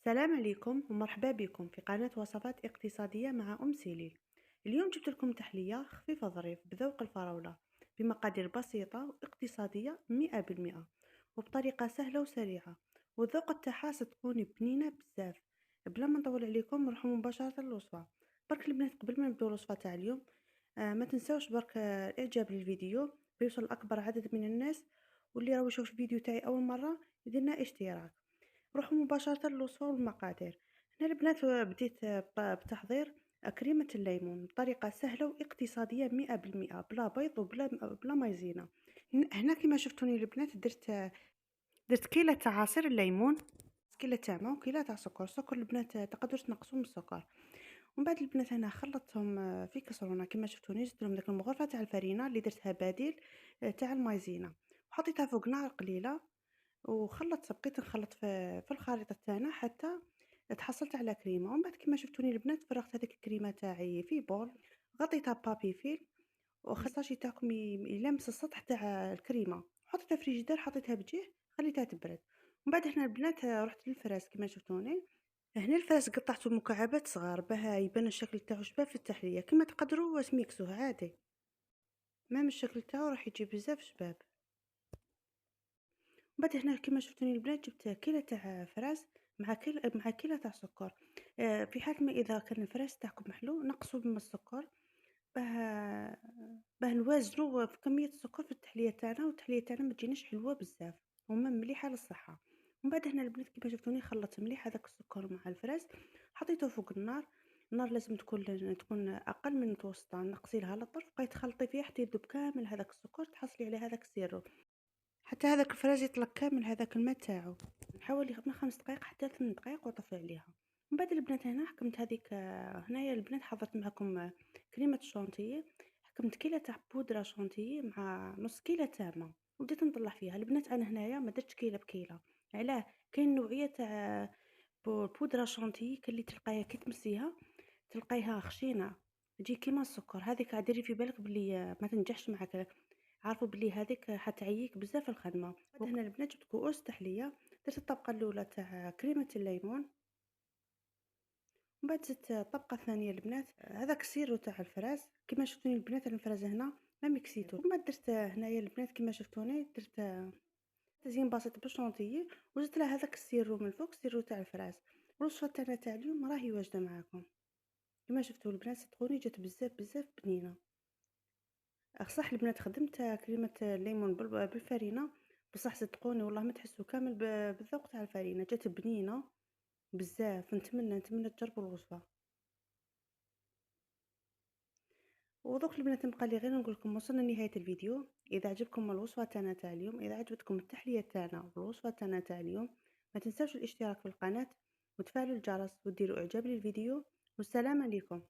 السلام عليكم ومرحبا بكم في قناة وصفات اقتصادية مع أم سيليل. اليوم جبت لكم تحلية خفيفة ظريف بذوق الفراولة بمقادير بسيطة واقتصادية 100% وبطريقة سهلة وسريعة، والذوق تاعها صدقوني بنينة بزاف. بلا ما نطول عليكم نروحو مباشرة للوصفة. برك البنات قبل ما نبداو الوصفة تاع اليوم ما تنساوش برك الاعجاب للفيديو بيوصل لأكبر عدد من الناس، واللي راهو يشوف الفيديو تاعي أول مرة يديرنا اشتراك. نروحو مباشرة للوصفة والمقادير. هنا البنات بديت بتحضير كريمة الليمون بطريقة سهلة واقتصادية 100%، بلا بيض وبلا مايزينا. هنا كما شفتوني البنات درت كيلة تاع عصير الليمون، كيلة تاع ماء وكيلة تاع سكر البنات تقدروا تنقصوا من السكر. ومن بعد البنات انا خلطتهم في كسرونه كما شفتوني، زدت لهم داك المغرفه تاع الفرينه اللي درتها بديل تاع المايزينا، وحطيتها فوق نار قليله بقيت نخلط في الخليط تاعنا حتى تحصلت على كريمه. ومن بعد كما شفتوني البنات فرغت هذيك الكريمه تاعي في بول، غطيتها بابي فيل وخلصاشي تاعكم يلمس السطح تاع الكريمه، حطيتها في الفريجيدير، حطيتها بجيه خليتها تبرد. ومن بعد هنا البنات رحت للفراس كما شفتوني. هنا الفراس قطعته مكعبات صغار باه يبان الشكل تاعو شباب في التحليه، كما تقدروا تميكسوه عادي، مام الشكل تاعو راح يجي بزاف شباب. بعد هنا كما شفتوني البنات جبت كيلة تاع فراس مع كيلة تاع سكر. في حال ما اذا كان الفراس تاعكم محلو نقصوا من السكر باه نوازنوا في كمية السكر في التحلية تاعنا، والتحلية تاعنا ما تجيناش حلوة بزاف وما مليحة للصحة. ومن بعد هنا البنات كما شفتوني خلطت مليح هذاك السكر مع الفراس، حطيته فوق النار لازم تكون اقل من متوسطه، نقصي لها للطرف بقيت تخلطي فيه حتى يذوب كامل هذاك السكر، تحصلي على هذاك السيرو حتى هذاك الفراز يطلق كامل هذاك الماء تاعو. نحاول من 5 دقائق حتى 8 دقائق وطفي عليها. من بعد البنات هنا حكمت هذيك هنايا البنات حضرت معكم كريمه الشونتيي، حكمت كيلة تاع بودره شونتيي مع نص كيلة تاع ماء وبديت نطلع فيها. البنات انا هنايا ما درتش كيلة بكيلة، علاه كاين نوعيه تاع بودره شونتيي اللي تلقايها كي تمسيها تلقايها خشينه تجي كيما السكر، هذيك ديري في بالك بلي ما تنجحش معك، عارفوا بلي هذيك حتعييك بزاف في الخدمه. هنا البنات جبت كؤوس تحليه، درت الطبقه الاولى تاع كريمه الليمون، ومن بعد زدت الطبقه الثانيه البنات هذاك السيرو تاع الفراس كما شفتوني البنات. الفراس هنا ما ميكسيتو. ومن بعد درت هنايا البنات كما شفتوني درت تزيين بسيط بالشونتيي وزدت لها هذاك السيرو من الفوق، السيرو تاع الفراس. الوصفه تاعنا تاع اليوم راهي واجده معاكم كما شفتوا البنات، صدقوني جات بزاف بنينه. صح البنات خدمت كريمة الليمون بالفرينة، بصح صدقوني والله ما تحسوا كامل بالذوق تاع الفرينة، جات بنينة بزاف. نتمنى تجربوا الوصفة. ودوك البنات نبقى لي غير نقول لكم وصلنا لنهاية الفيديو. اذا عجبكم الوصفة تاعنا تاع اليوم، اذا عجبتكم التحلية تاعنا والوصفة تاعنا تاع اليوم، ما تنساوش الاشتراك في القناة وتفعلوا الجرس وديروا اعجاب للفيديو. والسلام عليكم.